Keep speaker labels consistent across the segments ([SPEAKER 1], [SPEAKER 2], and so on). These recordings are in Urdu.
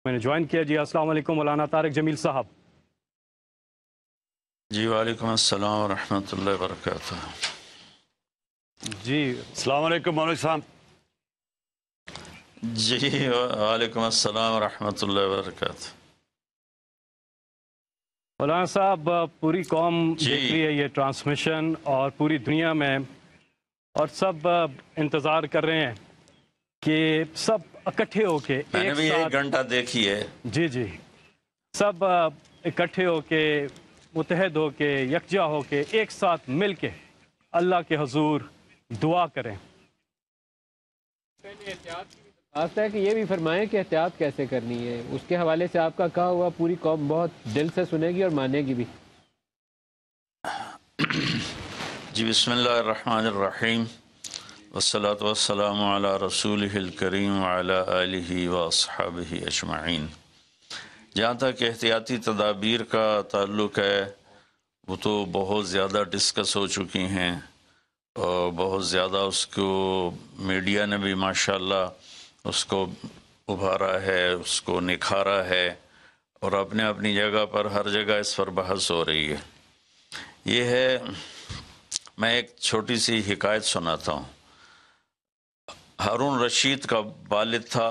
[SPEAKER 1] میں نے جوائن کیا. جی السلام علیکم مولانا طارق جمیل صاحب.
[SPEAKER 2] جی وعلیکم السلام ورحمۃ اللہ وبرکاتہ.
[SPEAKER 1] جی
[SPEAKER 3] السلام علیکم مولوی صاحب.
[SPEAKER 2] جی وعلیکم السلام ورحمۃ اللہ وبرکاتہ.
[SPEAKER 1] مولانا صاحب پوری قوم
[SPEAKER 2] جی.
[SPEAKER 1] دیکھ رہی ہے یہ ٹرانسمیشن اور پوری دنیا میں، اور سب انتظار کر رہے ہیں کہ سب اکٹھے ہو کے
[SPEAKER 2] میں نے
[SPEAKER 1] ایک
[SPEAKER 2] بھی
[SPEAKER 1] ساتھ
[SPEAKER 2] 1 گھنٹہ دیکھی ہے.
[SPEAKER 1] جی سب اکٹھے ہو کے، متحد ہو کے، یکجا ہو کے، ایک ساتھ مل کے اللہ کے حضور دعا کریں.
[SPEAKER 4] خاص ہے کہ یہ بھی فرمائیں کہ احتیاط کیسے کرنی ہے. اس کے حوالے سے آپ کا کہا ہوا پوری قوم بہت دل سے سنے گی اور مانے گی بھی.
[SPEAKER 2] جی بسم اللہ الرحمن الرحیم والصلاة والسلام علی رسولہ الکریم وعلی آلہ واصحابہ اجمعین. جہاں تک احتیاطی تدابیر کا تعلق ہے وہ تو بہت زیادہ ڈسکس ہو چکی ہیں، اور بہت زیادہ اس کو میڈیا نے بھی ماشاءاللہ اس کو ابھارا ہے، اس کو نکھارا ہے، اور اپنے اپنی جگہ پر ہر جگہ اس پر بحث ہو رہی ہے. یہ ہے، میں ایک چھوٹی سی حکایت سناتا ہوں. ہارون رشید کا والد تھا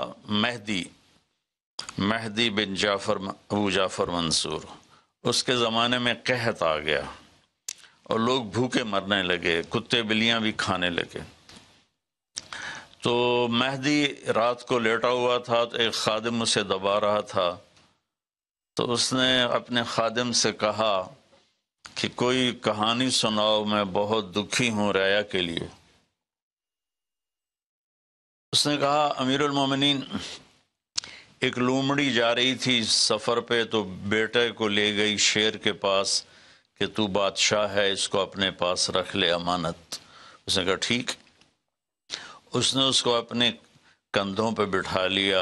[SPEAKER 2] مہدی بن ابو جعفر منصور. اس کے زمانے میں قحط آ گیا اور لوگ بھوکے مرنے لگے، کتے بلیاں بھی کھانے لگے. تو مہدی رات کو لیٹا ہوا تھا تو ایک خادم اسے دبا رہا تھا. تو اس نے اپنے خادم سے کہا کہ کوئی کہانی سناؤ، میں بہت دکھی ہوں رعایا کے لیے. اس نے کہا امیر المومنین، ایک لومڑی جا رہی تھی سفر پہ تو بیٹے کو لے گئی شیر کے پاس کہ تو بادشاہ ہے، اس کو اپنے پاس رکھ لے امانت. اس نے کہا ٹھیک. اس نے اس کو اپنے کندھوں پہ بٹھا لیا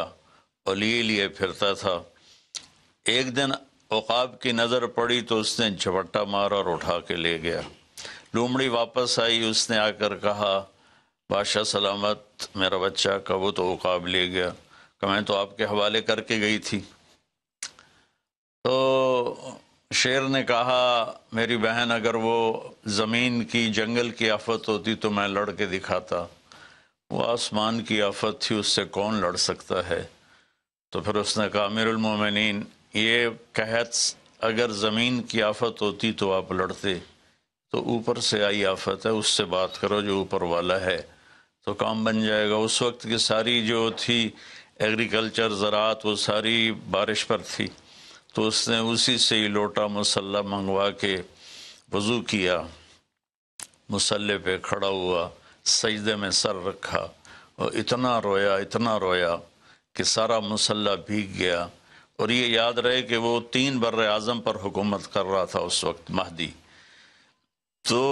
[SPEAKER 2] اور لیے پھرتا تھا. ایک دن عقاب کی نظر پڑی تو اس نے جھپٹا مارا اور اٹھا کے لے گیا. لومڑی واپس آئی، اس نے آ کر کہا بادشاہ سلامت، میرا بچہ کا وہ تو عقاب لے گیا. کہ میں تو آپ کے حوالے کر کے گئی تھی. تو شیر نے کہا میری بہن، اگر وہ زمین کی جنگل کی آفت ہوتی تو میں لڑ کے دکھاتا، وہ آسمان کی آفت تھی، اس سے کون لڑ سکتا ہے. تو پھر اس نے کہا امیر المومنین، یہ قحط اگر زمین کی آفت ہوتی تو آپ لڑتے، تو اوپر سے آئی آفت ہے، اس سے بات کرو جو اوپر والا ہے تو کام بن جائے گا. اس وقت کی ساری جو تھی ایگریکلچر، زراعت، وہ ساری بارش پر تھی. تو اس نے اسی سے ہی لوٹا مسلح منگوا کے وضو کیا، مسلح پہ کھڑا ہوا، سجدے میں سر رکھا اور اتنا رویا کہ سارا مسلح بھیگ گیا. اور یہ یاد رہے کہ وہ 3 بر اعظم پر حکومت کر رہا تھا اس وقت مہدی. تو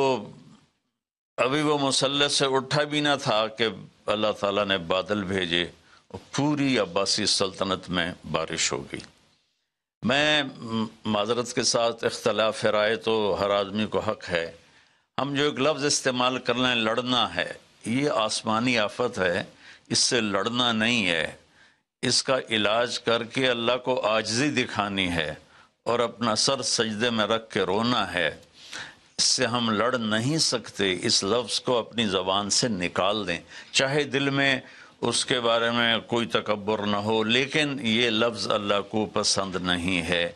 [SPEAKER 2] ابھی وہ مسلح سے اٹھا بھی نہ تھا کہ اللہ تعالیٰ نے بادل بھیجے اور پوری عباسی سلطنت میں بارش ہو گئی. میں معذرت کے ساتھ اختلاف رائے تو ہر آدمی کو حق ہے. ہم جو ایک لفظ استعمال کر لیں لڑنا ہے، یہ آسمانی آفت ہے، اس سے لڑنا نہیں ہے. اس کا علاج کر کے اللہ کو عاجزی دکھانی ہے اور اپنا سر سجدے میں رکھ کے رونا ہے. اس سے ہم لڑ نہیں سکتے. اس لفظ کو اپنی زبان سے نکال دیں، چاہے دل میں اس کے بارے میں کوئی تکبر نہ ہو، لیکن یہ لفظ اللہ کو پسند نہیں ہے.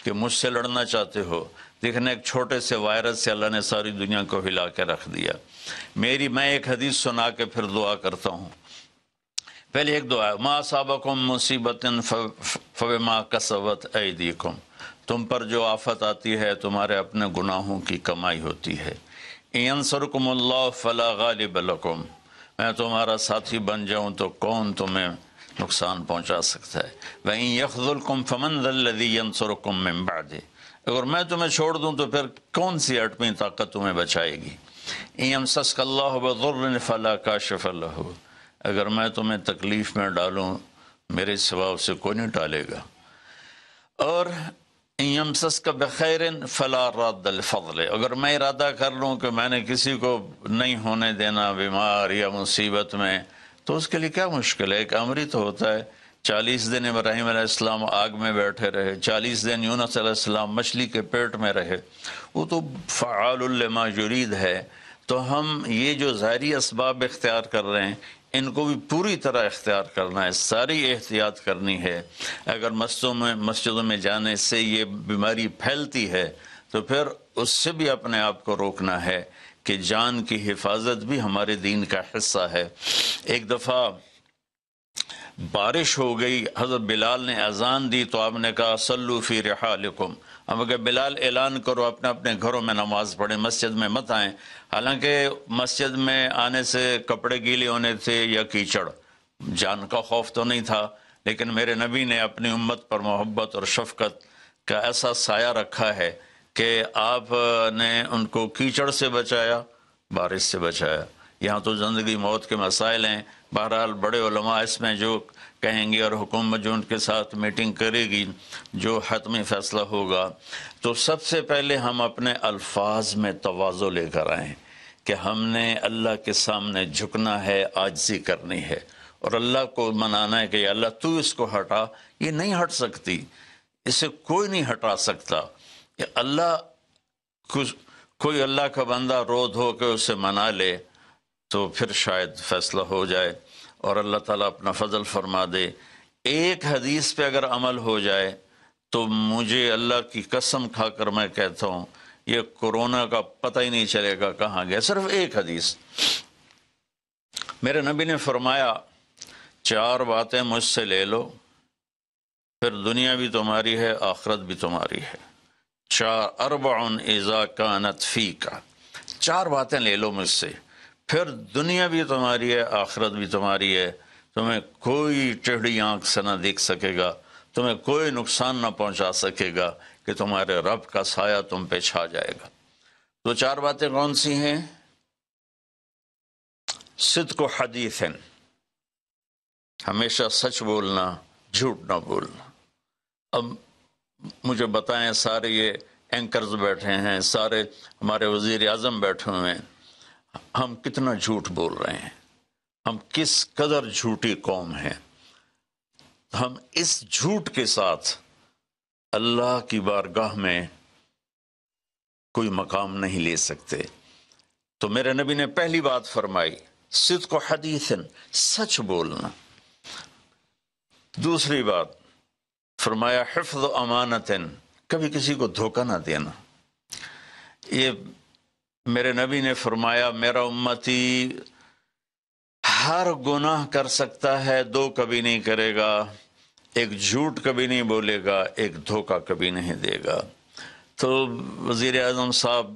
[SPEAKER 2] کہ مجھ سے لڑنا چاہتے ہو، دیکھنا ایک چھوٹے سے وائرس سے اللہ نے ساری دنیا کو ہلا کے رکھ دیا. میں ایک حدیث سنا کے پھر دعا کرتا ہوں. پہلے ایک دعا ہے، ما اصابکم مصیبت فبما کسبت ایدیکم، تم پر جو آفت آتی ہے تمہارے اپنے گناہوں کی کمائی ہوتی ہے. ان ینصرکم اللہ فلا غالب لکم، میں تمہارا ساتھی بن جاؤں تو کون تمہیں نقصان پہنچا سکتا ہے. وَإِن يَخْذُلْكُمْ فَمَنْ ذَا الَّذِي يَنصُرُكُمْ مِنْ بَعْدِهِ، اگر میں تمہیں چھوڑ دوں تو پھر کون سی اٹھویں طاقت تمہیں بچائے گی. إِن يَمْسَسْكَ اللَّهُ بِضُرٍّ فَلَا كَاشِفَ لَهُ، اگر میں تمہیں تکلیف میں ڈالوں میرے سوا اسے کوئی نہیں ٹالے گا. اور إِن يَمْسَسْكَ بِخَيْرٍ فَلَا رَادَّ لِفَضْلِهِ، اگر میں ارادہ کر لوں کہ میں نے کسی کو نہیں ہونے دینا بیمار یا مصیبت میں، تو اس کے لیے کیا مشکل ہے. ایک امر ہی تو ہوتا ہے 40 دن ابراہیم علیہ السلام آگ میں بیٹھے رہے، 40 دن یونس علیہ السلام مچھلی کے پیٹ میں رہے، وہ تو فعال لما یرید ہے۔ تو ہم یہ جو ظاہری اسباب اختیار کر رہے ہیں ان کو بھی پوری طرح اختیار کرنا ہے، ساری احتیاط کرنی ہے۔ اگر مسجدوں میں جانے سے یہ بیماری پھیلتی ہے تو پھر اس سے بھی اپنے آپ کو روکنا ہے کہ جان کی حفاظت بھی ہمارے دین کا حصہ ہے۔ ایک دفعہ بارش ہو گئی، حضرت بلال نے اذان دی تو آپ نے کہا صلو فی رحالکم، ہم کہ بلال اعلان کرو اپنے اپنے گھروں میں نماز پڑھیں، مسجد میں مت آئیں۔ حالانکہ مسجد میں آنے سے کپڑے گیلے ہونے تھے یا کیچڑ، جان کا خوف تو نہیں تھا، لیکن میرے نبی نے اپنی امت پر محبت اور شفقت کا ایسا سایہ رکھا ہے کہ آپ نے ان کو کیچڑ سے بچایا، بارش سے بچایا۔ یہاں تو زندگی موت کے مسائل ہیں، بہرحال بڑے علماء اس میں جو کہیں گے اور حکومت جو ان کے ساتھ میٹنگ کرے گی، جو حتمی فیصلہ ہوگا، تو سب سے پہلے ہم اپنے الفاظ میں تواضع لے کر آئیں کہ ہم نے اللہ کے سامنے جھکنا ہے، عاجزی کرنی ہے اور اللہ کو منانا ہے کہ یا اللہ تو اس کو ہٹا، یہ نہیں ہٹ سکتی، اسے کوئی نہیں ہٹا سکتا۔ کہ اللہ کوئی اللہ کا بندہ رو دھو کے اسے منا لے تو پھر شاید فیصلہ ہو جائے اور اللہ تعالیٰ اپنا فضل فرما دے۔ ایک حدیث پہ اگر عمل ہو جائے تو مجھے اللہ کی قسم کھا کر میں کہتا ہوں یہ کورونا کا پتہ ہی نہیں چلے گا کہاں گیا۔ صرف ایک حدیث، میرے نبی نے فرمایا 4 باتیں مجھ سے لے لو پھر دنیا بھی تمہاری ہے آخرت بھی تمہاری ہے۔ 4 اذا کانت فیکا، 4 باتیں لے لو مجھ سے، پھر دنیا بھی تمہاری ہے آخرت بھی تمہاری ہے، تمہیں کوئی ٹیڑھی آنکھ سے نہ دیکھ سکے گا، تمہیں کوئی نقصان نہ پہنچا سکے گا کہ تمہارے رب کا سایہ تم پہ چھا جائے گا۔ تو 4 باتیں کون سی ہیں؟ صدق و حدیث، ہمیشہ سچ بولنا، جھوٹ نہ بولنا۔ اب مجھے بتائیں، سارے یہ اینکرز بیٹھے ہیں، سارے ہمارے وزیر اعظم بیٹھے ہوئے ہیں، ہم کتنا جھوٹ بول رہے ہیں، ہم کس قدر جھوٹی قوم ہیں۔ ہم اس جھوٹ کے ساتھ اللہ کی بارگاہ میں کوئی مقام نہیں لے سکتے۔ تو میرے نبی نے پہلی بات فرمائی صدق و حدیث، سچ بولنا۔ دوسری بات فرمایا حفظ امانت، کبھی کسی کو دھوکہ نہ دینا۔ یہ میرے نبی نے فرمایا میرا امتی ہر گناہ کر سکتا ہے، 2 کبھی نہیں کرے گا، ایک جھوٹ کبھی نہیں بولے گا، ایک دھوکہ کبھی نہیں دے گا۔ تو وزیر اعظم صاحب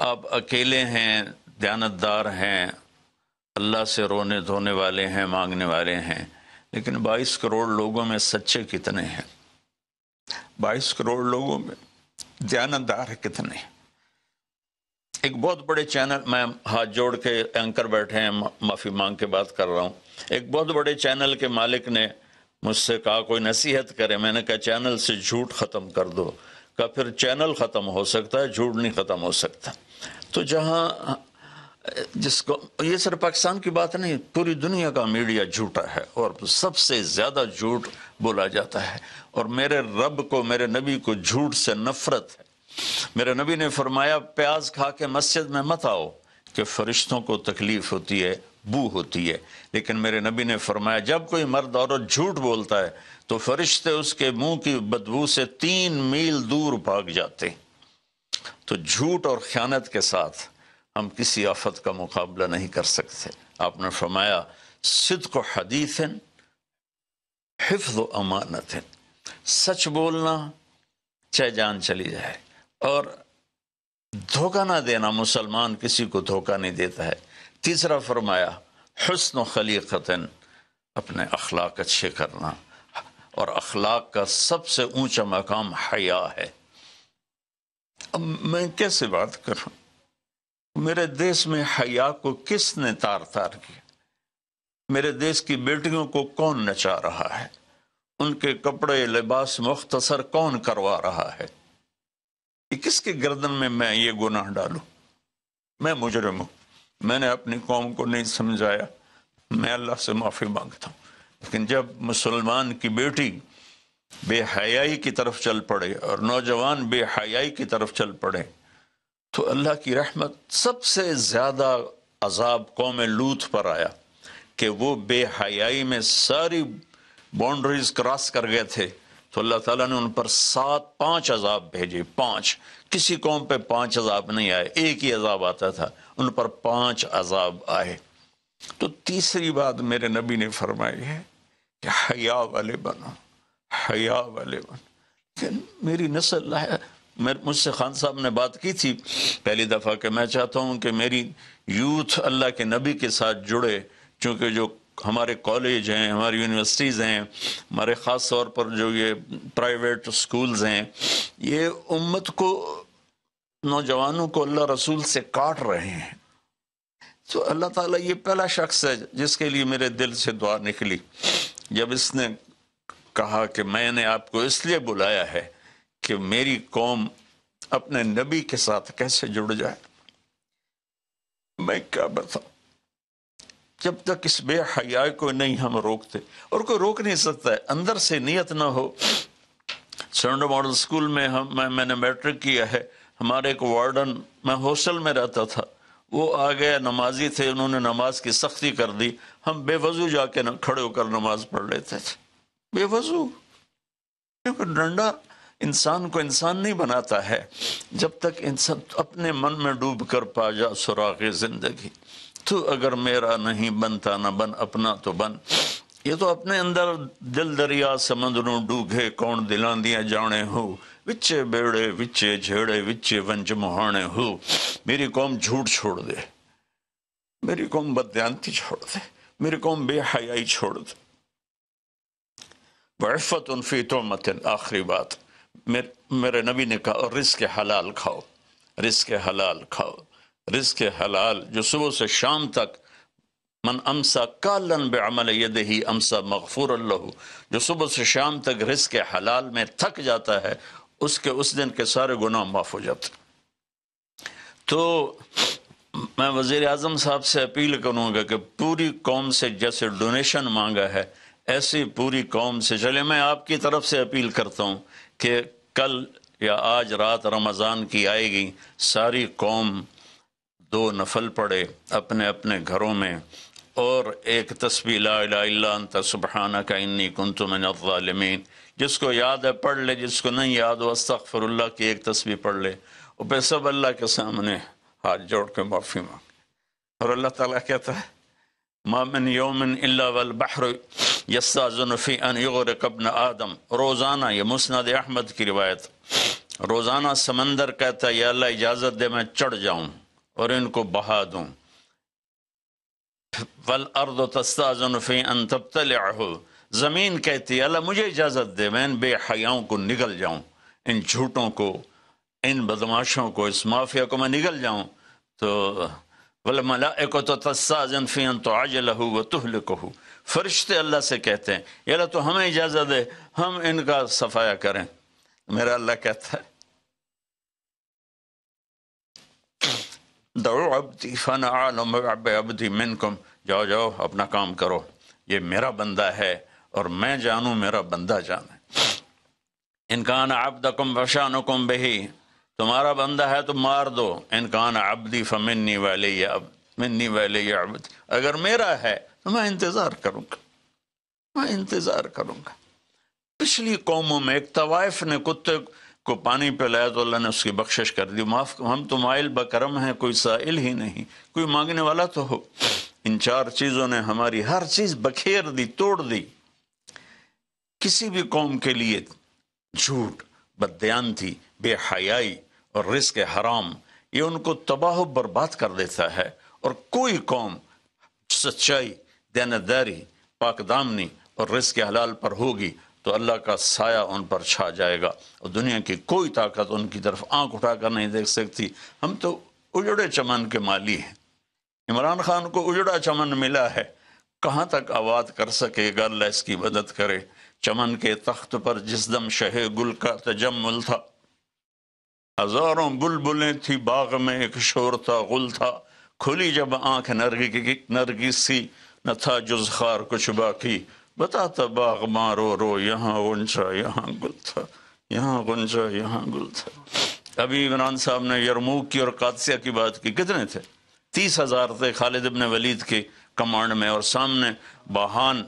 [SPEAKER 2] آپ اکیلے ہیں، دیانتدار ہیں، اللہ سے رونے دھونے والے ہیں، مانگنے والے ہیں، لیکن 22 کروڑ لوگوں میں سچے کتنے ہیں؟ 22 کروڑ لوگوں میں دیانتدار کتنے ہیں؟ ایک بہت بڑے چینل، میں ہاتھ جوڑ کے اینکر بیٹھے ہیں، معافی مانگ کے بات کر رہا ہوں، ایک بہت بڑے چینل کے مالک نے مجھ سے کہا کوئی نصیحت کرے، میں نے کہا چینل سے جھوٹ ختم کر دو۔ کہا پھر چینل ختم ہو سکتا ہے، جھوٹ نہیں ختم ہو سکتا۔ تو جہاں جس کو، یہ صرف پاکستان کی بات نہیں، پوری دنیا کا میڈیا جھوٹا ہے اور سب سے زیادہ جھوٹ بولا جاتا ہے، اور میرے رب کو، میرے نبی کو جھوٹ سے نفرت ہے۔ میرے نبی نے فرمایا پیاز کھا کے مسجد میں مت آؤ کہ فرشتوں کو تکلیف ہوتی ہے، بو ہوتی ہے، لیکن میرے نبی نے فرمایا جب کوئی مرد عورت جھوٹ بولتا ہے تو فرشتے اس کے منہ کی بدبو سے 3 میل دور بھاگ جاتے۔ تو جھوٹ اور خیانت کے ساتھ ہم کسی آفت کا مقابلہ نہیں کر سکتے۔ آپ نے فرمایا صدق و حدیث، حفظ و امانت، سچ بولنا چاہے جان چلی جائے، اور دھوکہ نہ دینا، مسلمان کسی کو دھوکہ نہیں دیتا ہے۔ تیسرا فرمایا حسن و خلیقت، اپنے اخلاق اچھے کرنا، اور اخلاق کا سب سے اونچا مقام حیا ہے۔ اب میں کیسے بات کروں؟ میرے دیش میں حیا کو کس نے تار تار کیا؟ میرے دیش کی بیٹیوں کو کون نچا رہا ہے؟ ان کے کپڑے لباس مختصر کون کروا رہا ہے؟ یہ کس کے گردن میں یہ گناہ ڈالوں؟ میں مجرم ہوں، میں نے اپنی قوم کو نہیں سمجھایا، میں اللہ سے معافی مانگتا ہوں۔ لیکن جب مسلمان کی بیٹی بے حیائی کی طرف چل پڑے اور نوجوان بے حیائی کی طرف چل پڑے تو اللہ کی رحمت سب سے زیادہ عذاب قوم لوط پر آیا کہ وہ بے حیائی میں ساری باؤنڈریز کراس کر گئے تھے، تو اللہ تعالیٰ نے ان پر 5 عذاب بھیجے. 5 کسی قوم پہ 5 عذاب نہیں آئے، ایک ہی عذاب آتا تھا، ان پر 5 عذاب آئے. تو تیسری بات میرے نبی نے فرمائی ہے کہ حیا والے بنو، حیا والے بنو. کہ میری نسل ہے، مجھ سے خان صاحب نے بات کی تھی پہلی دفعہ کہ میں چاہتا ہوں کہ میری یوتھ اللہ کے نبی کے ساتھ جڑے، چونکہ جو ہمارے کالج ہیں، ہماری یونیورسٹیز ہیں، ہمارے خاص طور پر جو یہ پرائیویٹ سکولز ہیں، یہ امت کو، نوجوانوں کو اللہ رسول سے کاٹ رہے ہیں. تو اللہ تعالیٰ یہ پہلا شخص ہے جس کے لیے میرے دل سے دعا نکلی جب اس نے کہا کہ میں نے آپ کو اس لیے بلایا ہے کہ میری قوم اپنے نبی کے ساتھ کیسے جڑ جائے. میں کیا بتاؤں، جب تک اس بے حیائی کو نہیں ہم روکتے، اور کوئی روک نہیں سکتا ہے، اندر سے نیت نہ ہو. سرنڈر ماڈل سکول میں میں نے میٹرک کیا ہے، ہمارے ایک وارڈن، میں ہاسٹل میں رہتا تھا، وہ آ گئے، نمازی تھے، انہوں نے نماز کی سختی کر دی، ہم بے وضو جا کے کھڑے ہو کر نماز پڑھ لیتے تھے، بے وضو. کیونکہ ڈنڈا انسان کو انسان نہیں بناتا ہے جب تک انسان اپنے من میں ڈوب کر پا جا سراغ زندگی. تو اگر میرا نہیں بنتا نہ بن، اپنا تو بن. یہ تو اپنے اندر دل دریا سمندروں ڈوگے کون دلان دیا جانے ہو، وچے بیڑے وچے جھیڑے وچے ونج مہانے ہو. میری قوم جھوٹ چھوڑ دے، میری قوم بددیانتی چھوڑ دے، میری قوم بے حیائی چھوڑ دے. وعفت فی تہمت، آخری بات میرے نبی نے کہا رزق حلال کھاؤ، رزق حلال کھاؤ. رزق حلال جو صبح سے شام تک، من امسا کالن بعمل یدہ امسا مغفور اللہ، جو صبح سے شام تک رزق حلال میں تھک جاتا ہے اس دن کے سارے گناہ معاف ہو جاتے. تو میں وزیر اعظم صاحب سے اپیل کروں گا کہ پوری قوم سے جیسے ڈونیشن مانگا ہے ایسی پوری قوم سے چلے. میں آپ کی طرف سے اپیل کرتا ہوں کہ کل یا آج رات رمضان کی آئے گی، ساری قوم 2 نفل پڑھے اپنے اپنے گھروں میں، اور ایک تسبیح لا الہ الا انت سبحانک انی کنت من الظالمین. جس کو یاد ہے پڑھ لے، جس کو نہیں یاد ہو استغفر اللہ کی ایک تسبیح پڑھ لے، اور پھر سب اللہ کے سامنے ہاتھ جوڑ کے معافی مانگ. اور اللہ تعالیٰ کہتا ہے ما من یوم الا والبحر یستاذن فی ان یغرق ابن آدم. روزانہ، یہ مسند احمد کی روایت، روزانہ سمندر کہتا ہے یا اللہ اجازت دے میں چڑھ جاؤں اور ان کو بہا دوں. والارض تستاذن فی ان تبتلعہ، زمین کہتی ہے اللہ مجھے اجازت دے میں ان بے حیاؤں کو نگل جاؤں، ان جھوٹوں کو، ان بدماشوں کو، اس مافیا کو میں نگل جاؤں. تو والملائکۃ تستاذن فی ان تعجلہ وتہلکہ، فرشتے اللہ سے کہتے ہیں یا اللہ تو ہمیں اجازت دے ہم ان کا صفایا کریں. میرا اللہ کہتا ہے دعو عبدی فانا عالم بعبدی منکم، جاؤ جاؤ اپنا کام کرو، یہ میرا بندہ ہے اور میں جانوں میرا بندہ جانے. ان کان عبدکم فشانکم بہی، تمہارا بندہ ہے تو مار دو. ان کان عبدی فمنی ولی منی ولی عبد، اگر میرا ہے تو میں انتظار کروں گا، میں انتظار کروں گا. پچھلی قوموں میں ایک طوائف نے کتے کو پانی پلایا تو اللہ نے اس کی بخشش کر دی، معاف. ہم تو مائل بکرم ہیں، کوئی سائل ہی نہیں، کوئی مانگنے والا تو ہو. ان 4 چیزوں نے ہماری ہر چیز بکھیر دی، توڑ دی. کسی بھی قوم کے لیے جھوٹ، بددیانتی، بے حیائی اور رزق حرام یہ ان کو تباہ و برباد کر دیتا ہے. اور کوئی قوم سچائی، دیانتداری، پاک دامنی اور رزق حلال پر ہوگی تو اللہ کا سایہ ان پر چھا جائے گا، اور دنیا کی کوئی طاقت ان کی طرف آنکھ اٹھا کر نہیں دیکھ سکتی. ہم تو اجڑے چمن کے مالی ہیں. عمران خان کو اجڑا چمن ملا ہے، کہاں تک آباد کر سکے گا، اللہ اس کی مدد کرے. چمن کے تخت پر جس دم شہ گل کا تجمل تھا، ہزاروں بلبلیں تھی باغ میں، ایک شور تھا، غل تھا. کھلی جب آنکھ نرگس سی، نہ تھا جز خار کچھ باقی. بتاتا باغ مارو رو، یہاں غنچہ یہاں گل تھا، یہاں غنچہ یہاں گل تھا۔ ابھی عمران صاحب نے یرموک کی اور قادسیہ کی بات کی، کتنے تھے؟ 30,000 تھے خالد ابن ولید کے کمانڈ میں، اور سامنے باہان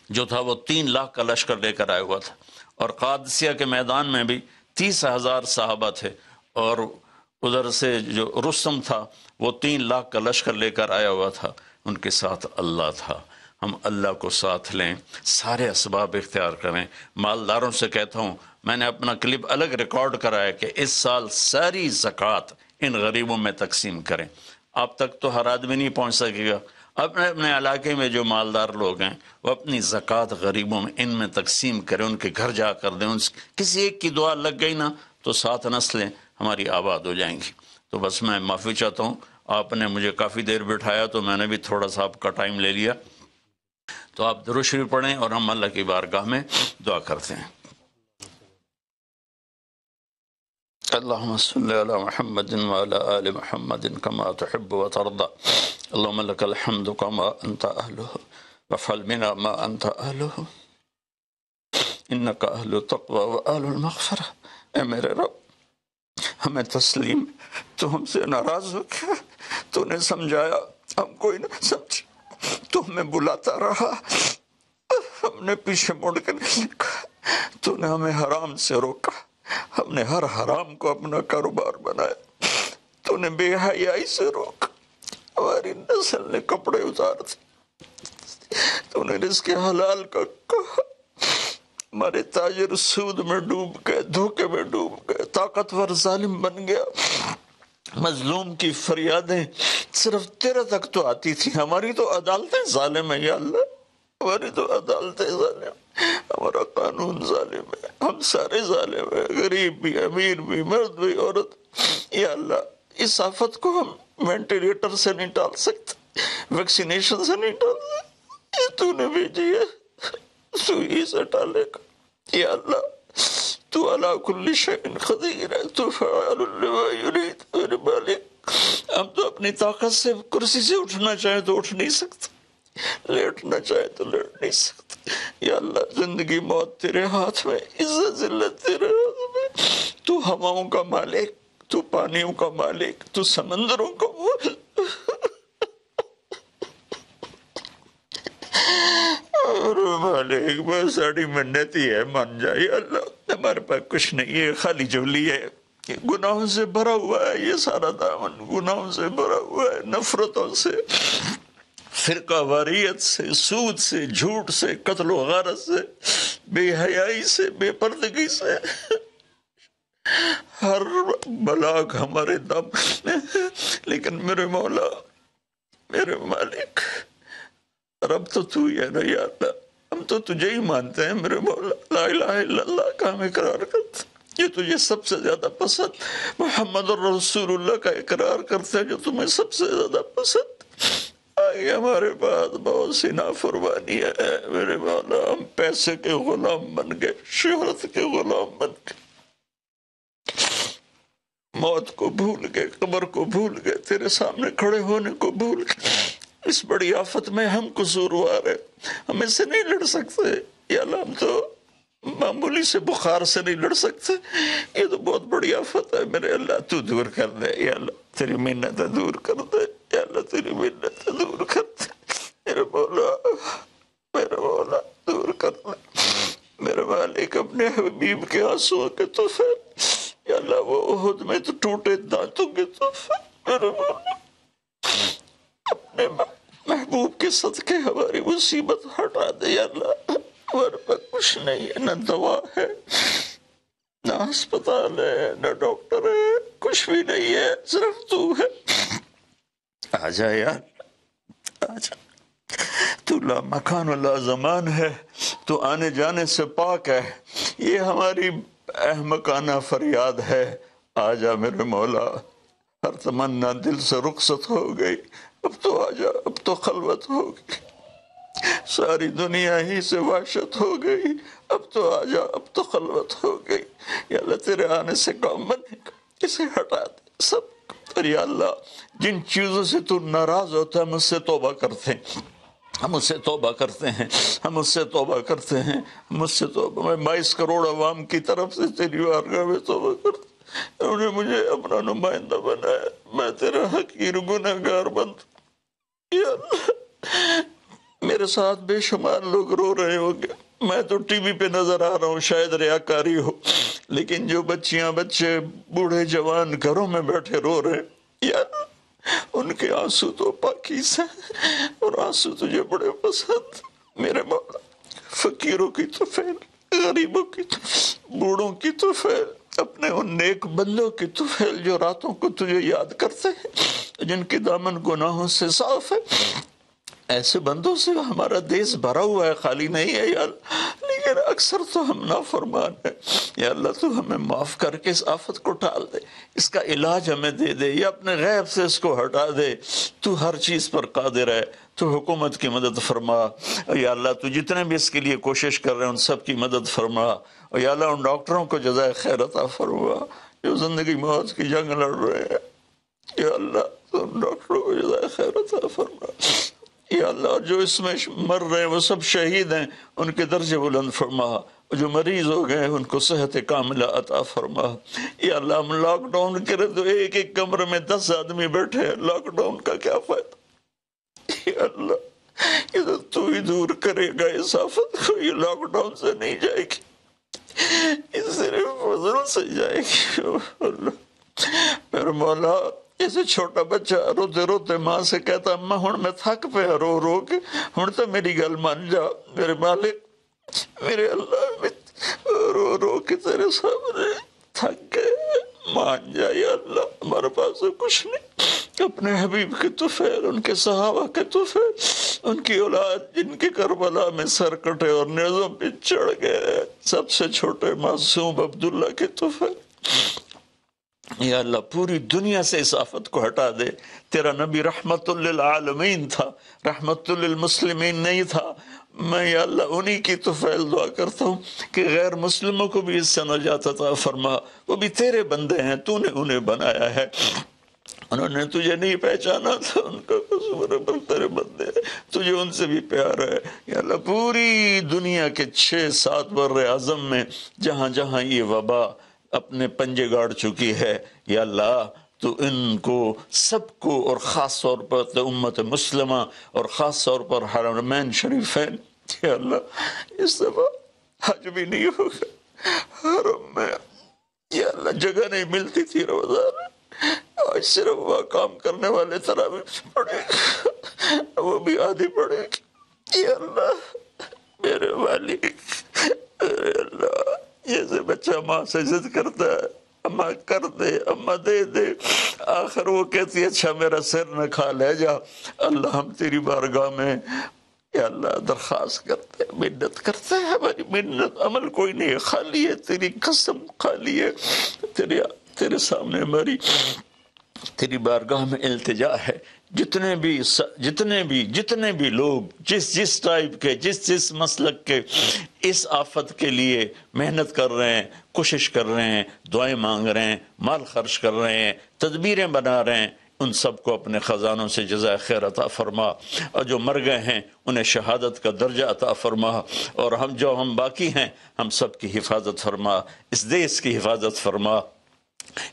[SPEAKER 2] جو تھا وہ 3 لاکھ کا لشکر لے کر آیا ہوا تھا، اور قادسیہ کے میدان میں بھی 30,000 صحابہ تھے، اور ادھر سے جو رستم تھا وہ 3 لاکھ کا لشکر لے کر آیا ہوا تھا، ان کے ساتھ اللہ تھا۔ ہم اللہ کو ساتھ لیں، سارے اسباب اختیار کریں۔ مالداروں سے کہتا ہوں، میں نے اپنا کلپ الگ ریکارڈ کرا ہے کہ اس سال ساری زکوٰۃ ان غریبوں میں تقسیم کریں۔ آپ تک تو ہر آدمی نہیں پہنچ سکے گا، اپنے اپنے علاقے میں جو مالدار لوگ ہیں وہ اپنی زکوٰۃ غریبوں میں ان میں تقسیم کریں، ان کے گھر جا کر دیں۔ کسی ایک کی دعا لگ گئی نا تو 7 نسلیں ہماری آباد ہو جائیں گی۔ تو بس میں معافی چاہتا ہوں، آپ نے مجھے کافی دیر بٹھایا تو میں نے بھی تھوڑا سا آپ کا ٹائم لے لیا۔ تو آپ درود شریف پڑھیں اور ہم اللہ کی بارگاہ میں دعا کرتے ہیں۔ اللہم صلی علی محمد وعلی آل محمد کما تحب وترضى اللہم لک الحمد کما انت اہلہ وافعل بنا ما انت اہلہ انک اہل التقوی واہل المغفرہ۔ اے میرے رب، ہمیں تسلیم، تو ہم سے ناراض ہو گیا، تو نے سمجھایا ہم کوئی نہ سمجھے، تو ہمیں بلاتا رہا، ہم نے پیچھے مڑ کر نہیں دیکھا، تو نے ہمیں حرام سے روکا، ہم نے ہر حرام کو اپنا کاروبار بنایا، تو نے بے حیائی سے روکا، ہماری نسل نے کپڑے اتار دیے، تو نے رزق حلال کا کہا، ہمارے تاجر سود میں ڈوب گئے، دھوکے میں ڈوب گئے، طاقتور ظالم بن گیا، مظلوم کی فریادیں صرف تیرے تک تو آتی تھی، ہماری تو عدالتیں ظالم ہیں یا اللہ، ہماری تو عدالتیں ظالم، ہمارا قانون ظالم ہے، ہم سارے ظالم ہیں، غریب بھی، امیر بھی، مرد بھی، عورت۔ یا اللہ، اس آفت کو ہم وینٹیلیٹر سے نہیں ٹال سکتے، ویکسینیشن سے نہیں ٹال سکتے، یہ تو نے بھیجی ہے، تو ہی سے ٹالے گا۔ یا اللہ، تو علی کل شیء قدیر ہے، تو فعال لما یرید۔ میرے مالک، ہم تو اپنی طاقت سے کرسی سے اٹھنا چاہیں تو اٹھ نہیں سکتے، لیٹنا چاہے تو لیٹ نہیں سکتے۔ یا اللہ، زندگی موت تیرے ہاتھ میں، عزت ذلت تیرے ہاتھ میں، تو ہواؤں کا مالک، تو پانیوں کا مالک، تو سمندروں کا مالک۔ اور مالک، بس ساری منتی ہے، مان جائے اللہ، ہمارے پاس کچھ نہیں ہے، خالی جولی ہے، گناہوں سے بھرا ہوا ہے یہ سارا دامن، گناہوں سے بھرا ہوا ہے، نفرتوں سے، فرقہ واریت سے، سود سے، جھوٹ سے، قتل و غارت سے، بے حیائی سے، بے پردگی سے، ہر بلاک ہمارے دم۔ لیکن میرے مولا، میرے مالک، رب تو ہی ہے نا یا اللہ، ہم تو تجھے ہی مانتے ہیں میرے مولا، لا الہ الا اللہ کا ہم اقرار کرتے ہیں، یہ تجھے سب سے زیادہ پسند، محمد الرسول اللہ کا اقرار کرتے ہیں جو تمہیں سب سے زیادہ پسند۔ آگے ہمارے پاس بہت سی نافرمانی ہے میرے مولا، ہم پیسے کے غلام بن گئے، شہرت کے غلام بن گئے، موت کو بھول گئے، قبر کو بھول گئے، تیرے سامنے کھڑے ہونے کو بھول گئے۔ اس بڑی آفت میں ہم قصوروار ہیں، ہم اس سے نہیں لڑ سکتے یا اللہ، ہم تو معمولی سے بخار سے نہیں لڑ سکتے، یہ تو بہت بڑی آفت ہے میرے اللہ، تو دور کر دے یا اللہ، تیری منت دور کر دے یا اللہ، تیری منت دور کر دے میرے مولا، میرے مولا، دور کر دے میرے مالک، اپنے حبیب کے آنسوں کے تحفے یا اللہ، وہ احد میں تو ٹوٹے دانتوں کے تحفے میرے مولا، اپنے محبوب کے صدقے ہماری مصیبت ہٹا دے یا اللہ، ہمارے پاس کچھ نہیں ہے، نہ دوا ہے، نہ ہسپتال ہے، نہ ڈاکٹر ہے، کچھ بھی نہیں ہے، صرف تو ہے۔ آ جا یار، آ جا، تو لا مکان ولا زمان ہے، تو آنے جانے سے پاک ہے، یہ ہماری احمقانہ فریاد ہے، آ جا میرے مولا، ہر تمنا دل سے رخصت ہو گئی، اب تو آ جا، اب تو خلوت ہو گئی، ساری دنیا ہی سے وحشت ہو گئی، اب تو آ جا، اب تو خلوت ہو گئی یا اللہ، تیرے آنے سے کام بنے گا، اسے ہٹا دے سب۔ اور یا اللہ، جن چیزوں سے تو ناراض ہوتا ہے، ہم اس سے توبہ کرتے ہیں، ہم اس سے توبہ کرتے ہیں، ہم اس سے توبہ کرتے ہیں، ہم اس سے توبہ، میں 22 کروڑ عوام کی طرف سے تیری بارگاہ میں توبہ کرتا ہوں، انہوں نے مجھے اپنا نمائندہ بنایا، میں تیرا حقیر گنہگار بند، یا اللہ میرے ساتھ بے شمار لوگ رو رہے ہوں گے، میں تو ٹی وی پہ نظر آ رہا ہوں، شاید ریاکاری ہو، لیکن جو بچیاں بچے بوڑھے جوان گھروں میں بیٹھے رو رہے ہیں، یا اللہ ان کے آنسو تو پاکیزہ ہیں، اور آنسو تجھے بڑے پسند، میرے مولا فقیروں کی تو فیل، غریبوں کی تو، بوڑھوں کی تو فیل، اپنے ان نیک بندوں کی تو فیل جو راتوں کو تجھے یاد کرتے ہیں، جن کی دامن گناہوں سے صاف ہے، ایسے بندوں سے ہمارا دیس بھرا ہوا ہے، خالی نہیں ہے یا اللہ، لیکن اکثر تو ہم نافرمان ہیں، یا اللہ تو ہمیں معاف کر کے اس آفت کو ٹال دے، اس کا علاج ہمیں دے دے، یا اپنے غیب سے اس کو ہٹا دے، تو ہر چیز پر قادر ہے، تو حکومت کی مدد فرما، یا اللہ تو جتنے بھی اس کے لیے کوشش کر رہے ہیں ان سب کی مدد فرما، اور یا اللہ ان ڈاکٹروں کو جزائے خیر عطا فرما جو زندگی موت کی جنگ لڑ رہے ہیں، یا اللہ تو ان ڈاکٹروں کو جزائے خیر عطا فرما، یا اللہ جو اس میں مر رہے ہیں وہ سب شہید ہیں، ان کے درجے بلند فرما، جو مریض ہو گئے ان کو صحت کاملہ عطا فرما، یا اللہ ہم لاک ڈاؤن کرے تو ایک ایک کمرے میں 10 آدمی بیٹھے ہیں، لاک ڈاؤن کا کیا فائدہ، یا اللہ یہ تو تو ہی دور کرے گا اس آفت کو، یہ لاک ڈاؤن سے نہیں جائے گی، یہ صرف فضل سے جائے گی، اللہ میرے مولا جیسے چھوٹا بچہ روتے روتے ماں سے کہتا اماں ہن میں تھک پیا رو رو کے، ہن تو میری گل مان جا میرے مالک، میرے اللہ میں رو رو کے تیرے سامنے تھک گئے، مان جا یا اللہ ہمارے پاس کچھ نہیں، اپنے حبیب کے طفیل، ان کے صحابہ کے طفیل، ان کی اولاد جن کے کربلا میں سر کٹے اور نیزوں پہ چڑھ گئے، سب سے چھوٹے معصوم عبداللہ کے طفیل، یا اللہ پوری دنیا سے اس آفت کو ہٹا دے، تیرا نبی رحمت للعالمین تھا، رحمت للمسلمین نہیں تھا، میں یا اللہ انہی کی طفیل دعا کرتا ہوں کہ غیر مسلموں کو بھی اس سے نجات عطا فرما، وہ بھی تیرے بندے ہیں، تو نے انہیں بنایا ہے، انہوں نے تجھے نہیں پہچانا تھا، ان کا قصور ہے پر تیرے بندے ہیں، تجھے ان سے بھی پیار ہے، یا اللہ پوری دنیا کے 6-7 بر اعظم میں جہاں جہاں یہ وبا اپنے پنجے گاڑ چکی ہے، یا اللہ تو ان کو سب کو، اور خاص طور پر امت مسلمہ اور خاص طور پر حرمین شریفین، یا اللہ اس دفعہ حج بھی نہیں ہوگا حرم میں، یا اللہ جگہ نہیں ملتی تھی روزانہ، آج صرف وہ کام کرنے والے تراویح پڑھے وہ بھی آدھی پڑھے، یا اللہ میرے مالک، میرے اللہ جیسے بچہ ماں سے ضد کرتا ہے اماں کر دے، اماں دے دے، آخر وہ کہتی ہے اچھا میرا سر نہ کھا لے جا، اللہ ہم تیری بارگاہ میں یا اللہ درخواست کرتے ہیں، منت کرتے ہیں، ہماری منت عمل کوئی نہیں ہے، خالی ہے تیری قسم، خالی ہے تیرے سامنے ہماری تیری بارگاہ میں التجا ہے، جتنے بھی لوگ جس ٹائپ کے جس مسلک کے اس آفت کے لیے محنت کر رہے ہیں، کوشش کر رہے ہیں، دعائیں مانگ رہے ہیں، مال خرچ کر رہے ہیں، تدبیریں بنا رہے ہیں، ان سب کو اپنے خزانوں سے جزائے خیر عطا فرما، اور جو مر گئے ہیں انہیں شہادت کا درجہ عطا فرما، اور ہم باقی ہیں ہم سب کی حفاظت فرما، اس دیس کی حفاظت فرما،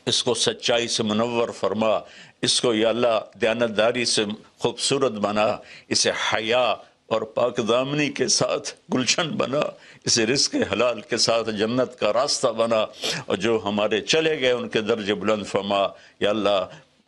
[SPEAKER 2] اس کو سچائی سے منور فرما، اس کو یا اللہ دیانتداری سے خوبصورت بنا، اسے حیا اور پاک دامنی کے ساتھ گلشن بنا، اسے رزق حلال کے ساتھ جنت کا راستہ بنا، اور جو ہمارے چلے گئے ان کے درجے بلند فرما، یا اللہ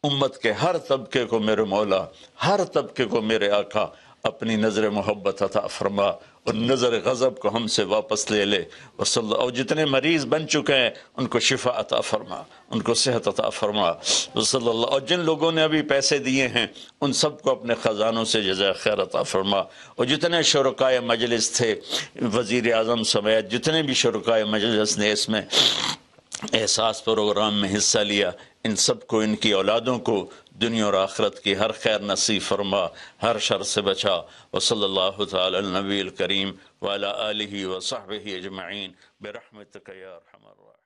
[SPEAKER 2] امت کے ہر طبقے کو میرے مولا، ہر طبقے کو میرے آقا اپنی نظر محبت عطا فرما، اور نظر غضب کو ہم سے واپس لے لے، اور جتنے مریض بن چکے ہیں ان کو شفا عطا فرما، ان کو صحت عطا فرما، صلی اللہ، اور جن لوگوں نے ابھی پیسے دیے ہیں ان سب کو اپنے خزانوں سے جزائے خیر عطا فرما، اور جتنے شرکائے مجلس تھے وزیر اعظم سمیت جتنے بھی شرکائے مجلس نے اس میں احساس پروگرام میں حصہ لیا، ان سب کو، ان کی اولادوں کو دنیا اور آخرت کی ہر خیر نصیب فرما، ہر شر سے بچا، وصلی اللہ تعالی النبی الکریم وعلی آلہ وصحبہ اجمعین برحمتک یا ارحم الراحمین۔